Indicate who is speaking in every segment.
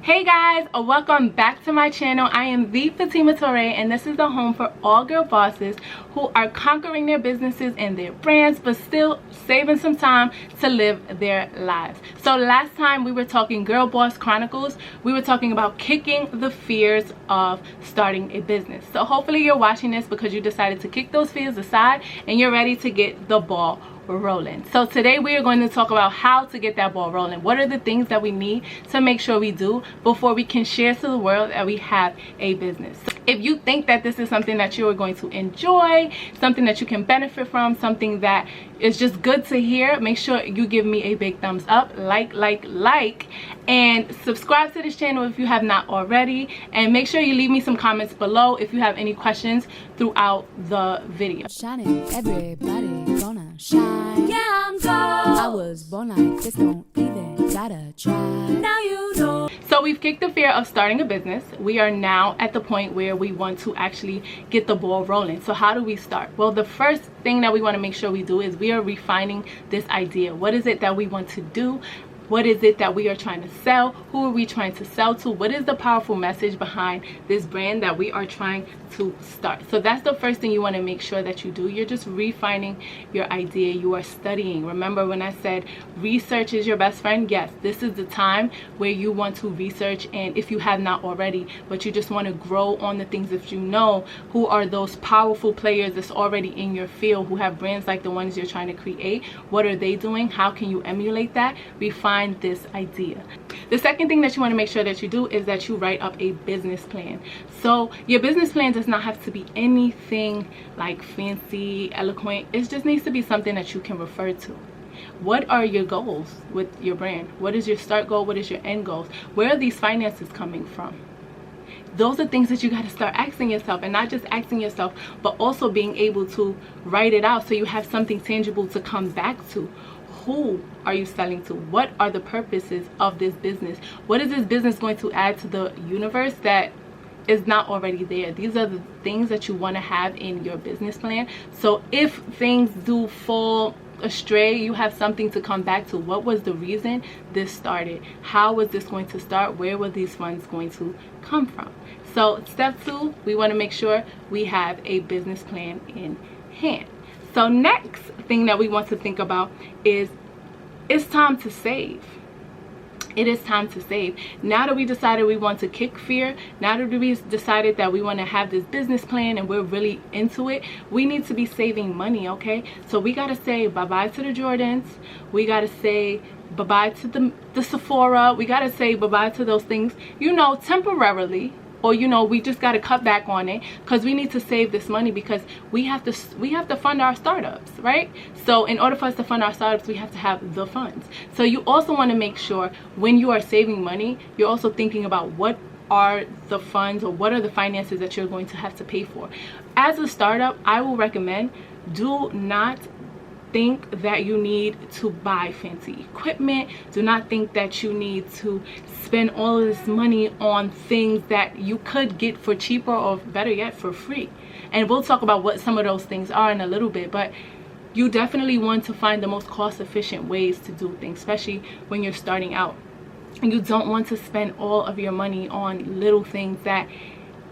Speaker 1: Hey guys, welcome back to my channel. I am the Fatima Toure, and this is the home for all girl bosses who are conquering their businesses and their brands but still saving some time to live their lives. So last time we were talking Girl Boss Chronicles, we were talking about kicking the fears of starting a business. So hopefully you're watching this because you decided to kick those fears aside and you're ready to get the ball rolling. So today we are going to talk about how to get that ball rolling. What are the things that we need to make sure we do before we can share to the world that we have a business. So if you think that this is something that you are going to enjoy, something that you can benefit from, something that is just good to hear, make sure you give me a big thumbs up, like, and subscribe to this channel if you have not already, and make sure you leave me some comments below if you have any questions throughout the video.
Speaker 2: Shining, everybody gonna shine. Yeah, I'm gold. I was born like this, don't even gotta try. Now you know.
Speaker 1: So we've kicked the fear of starting a business. We are now at the point where we want to actually get the ball rolling. So how do we start? Well, the first thing that we want to make sure we do is we are refining this idea. What is it that we want to do? What is it that we are trying to sell? Who are we trying to sell to? What is the powerful message behind this brand that we are trying to start? So that's the first thing you want to make sure that you do. You're just refining your idea. You are studying. Remember when I said research is your best friend? Yes, this is the time where you want to research, and if you have not already, but you just want to grow on the things that you know, who are those powerful players that's already in your field, who have brands like the ones you're trying to create. What are they doing? How can you emulate that? Refine this idea. The second thing that you want to make sure that you do is that you write up a business plan. So your business plan does not have to be anything like fancy, eloquent. It just needs to be something that you can refer to. What are your goals with your brand? What is your start goal? What is your end goals? Where are these finances coming from? Those are things that you got to start asking yourself, and not just asking yourself, but also being able to write it out so you have something tangible to come back to. Who are you selling to? What are the purposes of this business? What is this business going to add to the universe that is not already there? These are the things that you want to have in your business plan. So if things do fall astray, you have something to come back to. What was the reason this started? How was this going to start? Where were these funds going to come from? So step 2, we want to make sure we have a business plan in hand. So next thing that we want to think about is it's time to save. It is time to save. Now that we decided we want to kick fear, now that we decided that we want to have this business plan and we're really into it, we need to be saving money, okay? So we got to say bye-bye to the Jordans. We got to say bye-bye to the Sephora. We got to say bye-bye to those things, you know, temporarily. Or, you know, we just got to cut back on it because we need to save this money because we have to fund our startups, right? So in order for us to fund our startups, we have to have the funds. So you also want to make sure when you are saving money, you're also thinking about what are the funds or what are the finances that you're going to have to pay for. As a startup, I will recommend, do not think that you need to buy fancy equipment. Do not think that you need to spend all of this money on things that you could get for cheaper, or better yet, for free. And we'll talk about what some of those things are in a little bit, but you definitely want to find the most cost-efficient ways to do things, especially when you're starting out. And you don't want to spend all of your money on little things that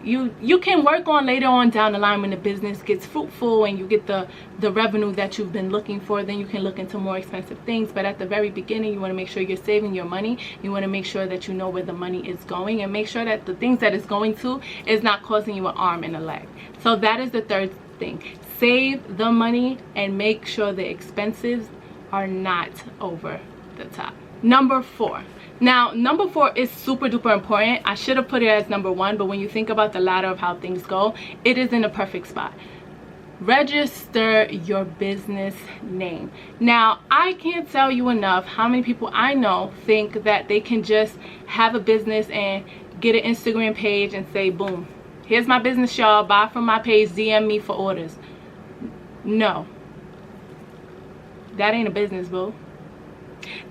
Speaker 1: you can work on later on down the line when the business gets fruitful and you get the revenue that you've been looking for. Then you can look into more expensive things, but at the very beginning you want to make sure you're saving your money. You want to make sure that you know where the money is going, and make sure that the things that it's going to is not causing you an arm and a leg. So that is the third thing. Save the money and make sure the expenses are not over the top. Number 4. Now, number 4 is super duper important. I should have put it as number 1, but when you think about the ladder of how things go, it is in a perfect spot. Register your business name. Now, I can't tell you enough how many people I know think that they can just have a business and get an Instagram page and say, boom, here's my business, y'all, buy from my page, DM me for orders. No, that ain't a business, boo.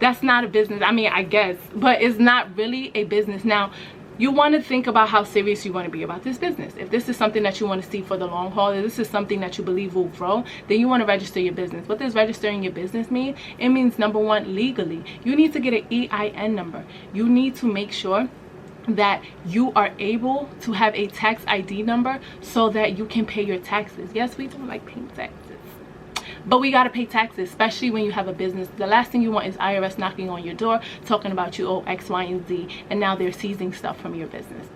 Speaker 1: That's not a business. I mean, I guess, but it's not really a business. Now, you want to think about how serious you want to be about this business. If this is something that you want to see for the long haul, if this is something that you believe will grow, then you want to register your business. What does registering your business mean? It means, number 1, legally. You need to get an EIN number. You need to make sure that you are able to have a tax ID number so that you can pay your taxes. Yes, we don't like paying taxes, but we got to pay taxes, especially when you have a business. The last thing you want is IRS knocking on your door talking about you owe X, Y, and Z, and now they're seizing stuff from your business.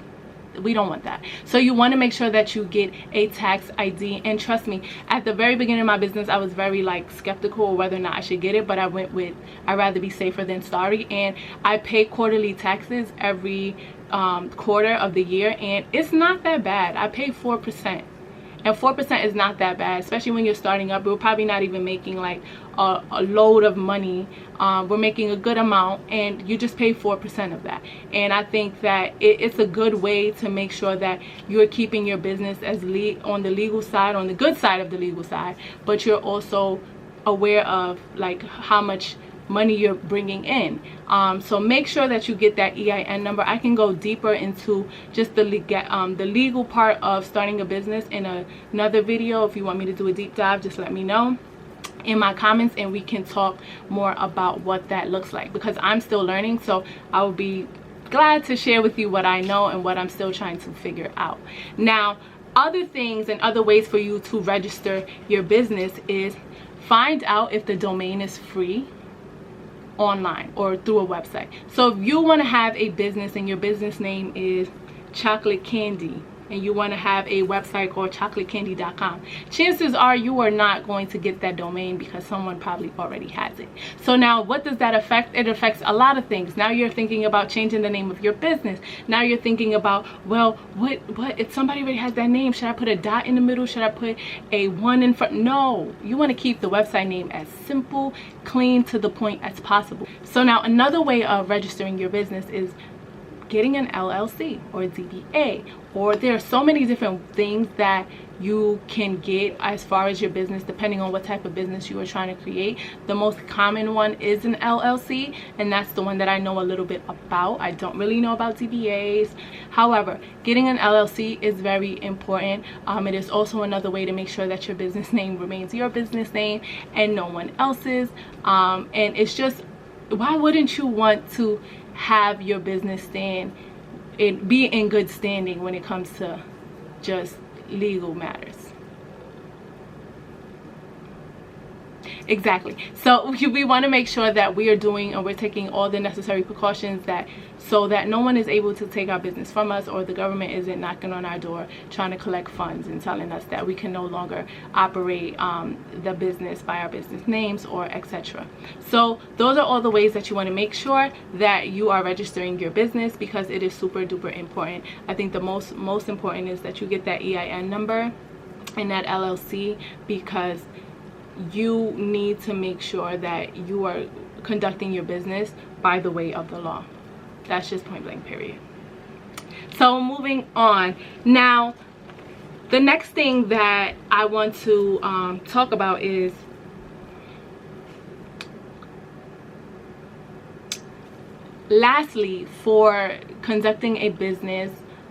Speaker 1: We don't want that. So you want to make sure that you get a tax ID. And trust me, at the very beginning of my business, I was very like skeptical whether or not I should get it, but I went with I'd rather be safer than sorry. And I pay quarterly taxes every quarter of the year, and it's not that bad. I pay 4%. And 4% is not that bad, especially when you're starting up. We're probably not even making like a load of money. We're making a good amount, and you just pay 4% of that. And I think that it's a good way to make sure that you're keeping your business as on the legal side, on the good side of the legal side, but you're also aware of like how much money you're bringing in. So make sure that you get that EIN number. I can go deeper into just the legal part of starting a business in another video. If you want me to do a deep dive, just let me know in my comments, and we can talk more about what that looks like, because I'm still learning. So I will be glad to share with you what I know and what I'm still trying to figure out. Now, other things and other ways for you to register your business is find out if the domain is free online or through a website. So if you want to have a business and your business name is chocolate candy, and you want to have a website called chocolatecandy.com, chances are you are not going to get that domain because someone probably already has it. So now what does that affect? It affects a lot of things. Now you're thinking about changing the name of your business. Now you're thinking about, well, what if somebody already has that name? Should I put a dot in the middle? Should I put a 1 in front? No, you want to keep the website name as simple, clean, to the point as possible. So now another way of registering your business is getting an LLC or a DBA, or there are so many different things that you can get as far as your business, depending on what type of business you are trying to create. The most common one is an LLC, and that's the one that I know a little bit about. I don't really know about DBAs. However, getting an LLC is very important. It is also another way to make sure that your business name remains your business name and no one else's. And it's just, why wouldn't you want to have your business be in good standing when it comes to just legal matters? Exactly. So we want to make sure that we are doing and we're taking all the necessary precautions so that no one is able to take our business from us, or the government isn't knocking on our door trying to collect funds and telling us that we can no longer operate the business by our business names or etc. So those are all the ways that you want to make sure that you are registering your business, because it is super duper important. I think the most important is that you get that EIN number and that LLC, because you need to make sure that you are conducting your business by the way of the law. That's just point blank, period. So moving on. Now, the next thing that I want to talk about is lastly, for conducting a business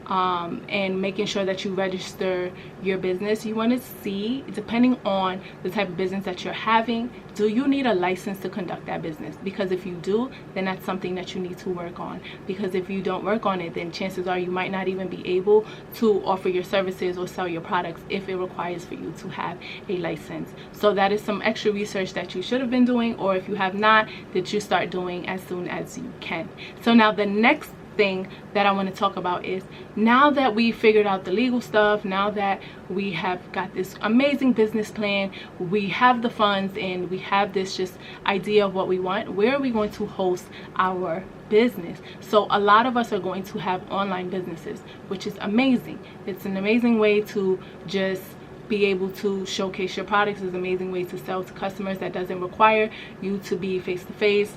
Speaker 1: and making sure that you register your business, you want to see, depending on the type of business that you're having, do you need a license to conduct that business? Because if you do, then that's something that you need to work on. Because if you don't work on it, then chances are you might not even be able to offer your services or sell your products if it requires for you to have a license. So that is some extra research that you should have been doing, or if you have not, that you start doing as soon as you can. So now the next thing that I want to talk about is, now that we figured out the legal stuff, now that we have got this amazing business plan, we have the funds, and we have this just idea of what we want, where are we going to host our business? So a lot of us are going to have online businesses, which is amazing. It's an amazing way to just be able to showcase your products. It's an amazing way to sell to customers that doesn't require you to be face to face,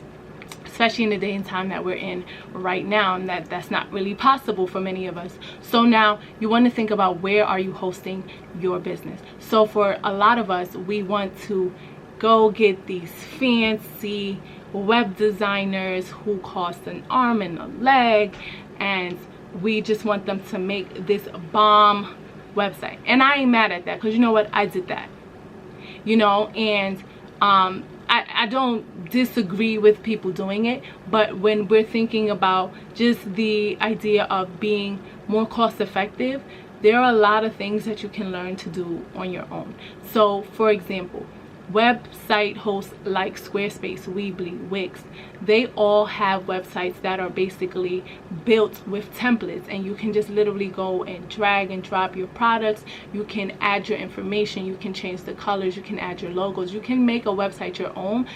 Speaker 1: especially in the day and time that we're in right now, and that's not really possible for many of us. So now you want to think about, where are you hosting your business? So for a lot of us, we want to go get these fancy web designers who cost an arm and a leg, and we just want them to make this bomb website. And I ain't mad at that, because you know what, I did that, you know. And I don't disagree with people doing it, but when we're thinking about just the idea of being more cost effective, there are a lot of things that you can learn to do on your own. So for example, website hosts like Squarespace, Weebly, Wix, they all have websites that are basically built with templates, and you can just literally go and drag and drop your products. You can add your information, you can change the colors, you can add your logos, you can make a website your own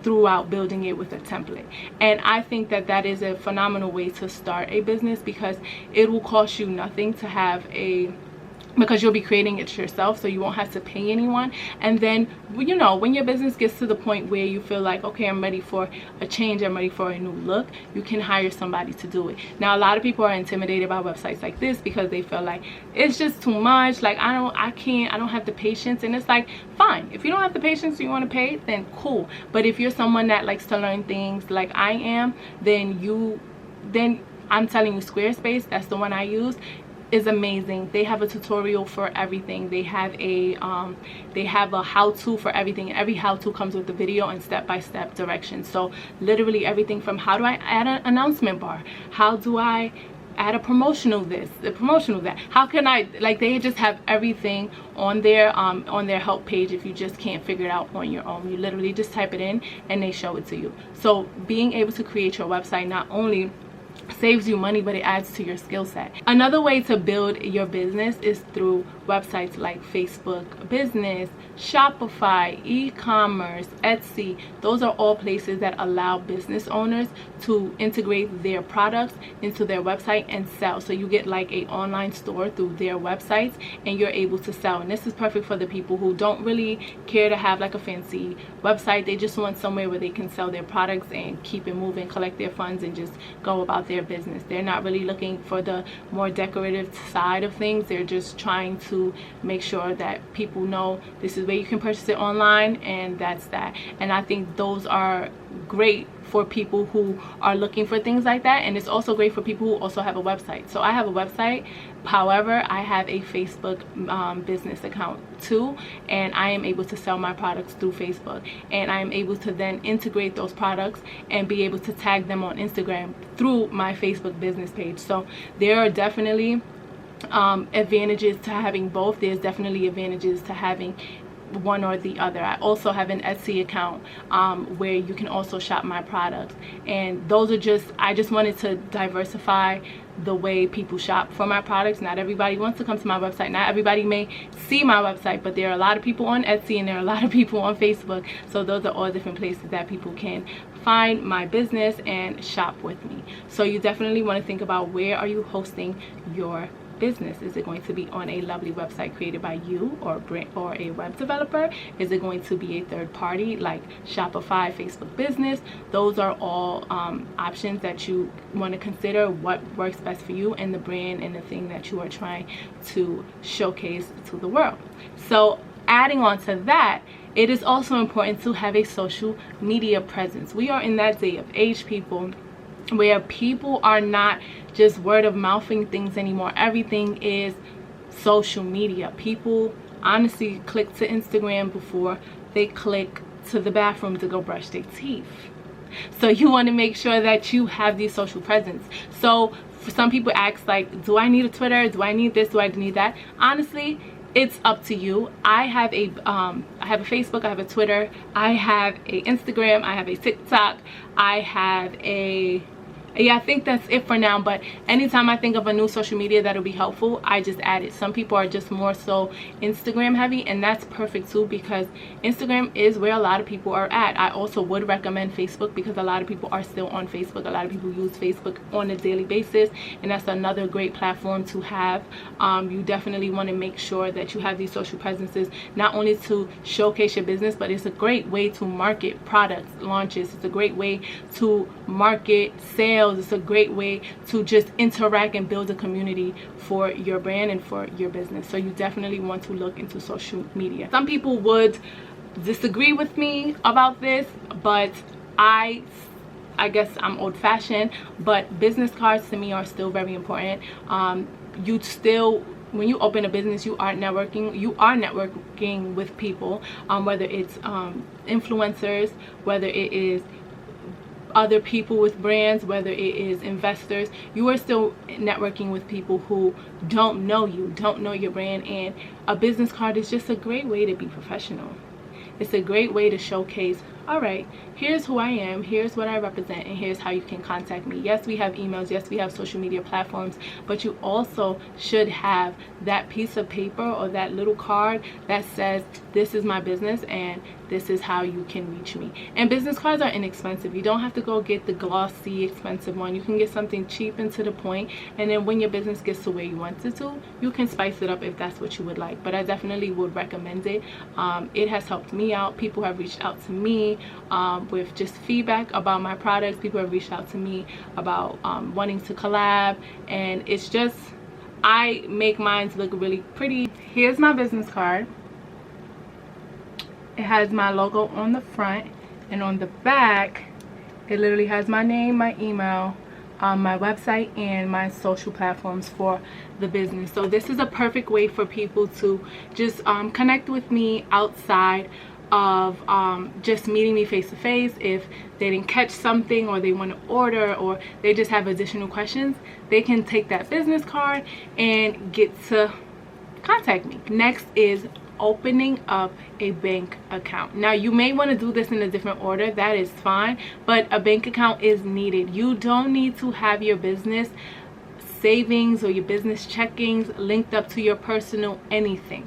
Speaker 1: throughout building it with a template. And I think that that is a phenomenal way to start a business, because it will cost you nothing to have because you'll be creating it yourself, so you won't have to pay anyone. And then, you know, when your business gets to the point where you feel like, okay, I'm ready for a change, I'm ready for a new look, you can hire somebody to do it. Now, a lot of people are intimidated by websites like this because they feel like it's just too much, like I don't have the patience. And it's like, fine, if you don't have the patience, you want to pay, then cool. But if you're someone that likes to learn things like I am, then I'm telling you, Squarespace, that's the one I use, is amazing. They have a tutorial for everything. They have a how-to for everything. Every how-to comes with a video and step-by-step directions. So literally everything from how do I add an announcement bar, how do I add a promotional this, the promotional that, how can I, like, they just have everything on their help page. If you just can't figure it out on your own, you literally just type it in and they show it to you. So being able to create your website not only saves you money, but it adds to your skill set. Another way to build your business is through websites like Facebook Business, Shopify, e-commerce, Etsy. Those are all places that allow business owners to integrate their products into their website and sell. So you get like an online store through their websites, and you're able to sell. And this is perfect for the people who don't really care to have like a fancy website. They just want somewhere where they can sell their products and keep it moving, collect their funds, and just go about their business. They're not really looking for the more decorative side of things. They're just trying to make sure that people know this is where you can purchase it online, and that's that. And I think those are great for people who are looking for things like that. And it's also great for people who also have a website. So I have a website, however I have a Facebook business account too, and I am able to sell my products through Facebook, and I am able to then integrate those products and be able to tag them on Instagram through my Facebook business page. So there are definitely advantages to having both. There's definitely advantages to having one or the other. I also have an Etsy account where you can also shop my products, and those are just, I just wanted to diversify the way people shop for my products. Not everybody wants to come to my website, not everybody may see my website, but there are a lot of people on Etsy and there are a lot of people on Facebook. So those are all different places that people can find my business and shop with me. So you definitely want to think about, where are you hosting your business? Is it going to be on a lovely website created by you or a web developer? Is it going to be a third party like Shopify, Facebook Business? Those are all options that you want to consider, what works best for you and the brand and the thing that you are trying to showcase to the world. So adding on to that, it is also important to have a social media presence. We are in that day of age, people, where people are not just word of mouthing things anymore. Everything is social media. People honestly click to Instagram before they click to the bathroom to go brush their teeth. So you want to make sure that you have these social presence. So for some people ask, like, do I need a Twitter? Do I need this? Do I need that? Honestly, it's up to you. I have a Facebook, I have a Twitter, I have a Instagram, I have a TikTok, I have a, yeah, I think that's it for now. But anytime I think of a new social media that'll be helpful, I just add it. Some people are just more so Instagram heavy, and that's perfect too, because Instagram is where a lot of people are at. I also would recommend Facebook because a lot of people are still on Facebook. A lot of people use Facebook on a daily basis, and that's another great platform to have. You definitely want to make sure that you have these social presences, not only to showcase your business, but it's a great way to market products launches. It's a great way to market sales. It's a great way to just interact and build a community for your brand and for your business. So you definitely want to look into social media. Some people would disagree with me about this, but I guess I'm old-fashioned, but business cards to me are still very important. You still when you open a business, you are networking with people, whether it's influencers, whether it is other people with brands, whether it is investors. You are still networking with people who don't know you, don't know your brand. And a business card is just a great way to be professional. It's a great way to showcase, all right, here's who I am, here's what I represent, and here's how you can contact me. Yes, we have emails, yes, we have social media platforms, but you also should have that piece of paper or that little card that says, this is my business and this is how you can reach me. And business cards are inexpensive. You don't have to go get the glossy, expensive one. You can get something cheap and to the point, and then when your business gets to where you want it to, you can spice it up if that's what you would like. But I definitely would recommend it. It has helped me out. People have reached out to me with just feedback about my products. People have reached out to me about wanting to collab, and it's just, I make mine look really pretty. Here's my business card. It has my logo on the front, and on the back it literally has my name, my email, my website, and my social platforms for the business. So this is a perfect way for people to just connect with me outside of just meeting me face to face. If they didn't catch something, or they want to order, or they just have additional questions, they can take that business card and get to contact me. Next is opening up a bank account. Now, you may want to do this in a different order, that is fine, but a bank account is needed. You don't need to have your business savings or your business checkings linked up to your personal anything.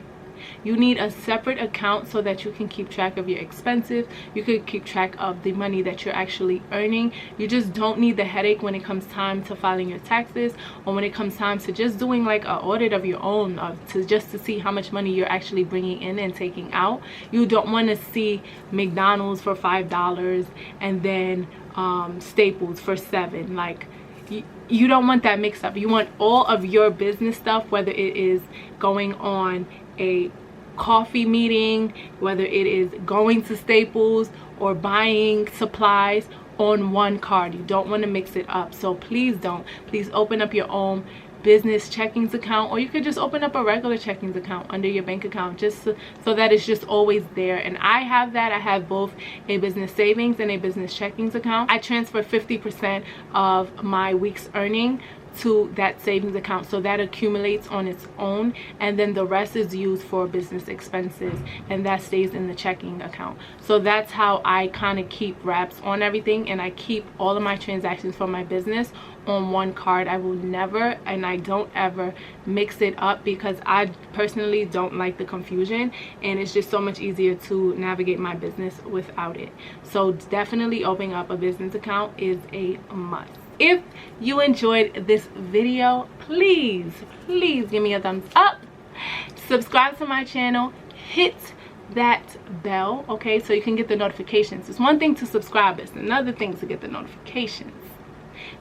Speaker 1: You need a separate account so that you can keep track of your expenses. You can keep track of the money that you're actually earning. You just don't need the headache when it comes time to filing your taxes, or when it comes time to just doing like an audit of your own, to see how much money you're actually bringing in and taking out. You don't want to see McDonald's for $5 and then Staples for $7. Like, you don't want that mix up. You want all of your business stuff, whether it is going on a coffee meeting, whether it is going to Staples or buying supplies, on one card. You don't want to mix it up. So please don't. Please open up your own business checkings account, or you could just open up a regular checkings account under your bank account, just so that it's just always there. And I have that. I have both a business savings and a business checkings account. I transfer 50% of my week's earning to that savings account, so that accumulates on its own, and then the rest is used for business expenses, and that stays in the checking account. So that's how I kind of keep wraps on everything, and I keep all of my transactions for my business on one card. I will never, and I don't ever mix it up, because I personally don't like the confusion, and it's just so much easier to navigate my business without it. So definitely opening up a business account is a must. If you enjoyed this video, please give me a thumbs up, subscribe to my channel, hit that bell, okay, so you can get the notifications. It's one thing to subscribe, it's another thing to get the notifications.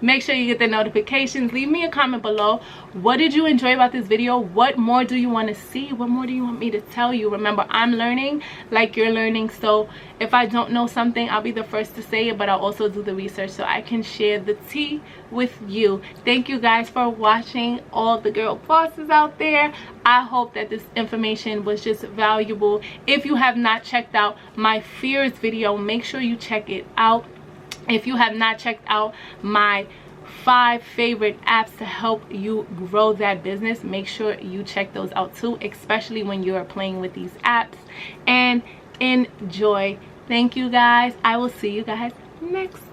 Speaker 1: Make sure you get the notifications. Leave me a comment below. What did you enjoy about this video? What more do you want to see? What more do you want me to tell you? Remember, I'm learning like you're learning. So if I don't know something, I'll be the first to say it, but I'll also do the research so I can share the tea with you. Thank you guys for watching, all the girl bosses out there. I hope that this information was just valuable. If you have not checked out my fears video, make sure you check it out. If you have not checked out my 5 favorite apps to help you grow that business, make sure you check those out too, especially when you're playing with these apps. And enjoy. Thank you guys. I will see you guys next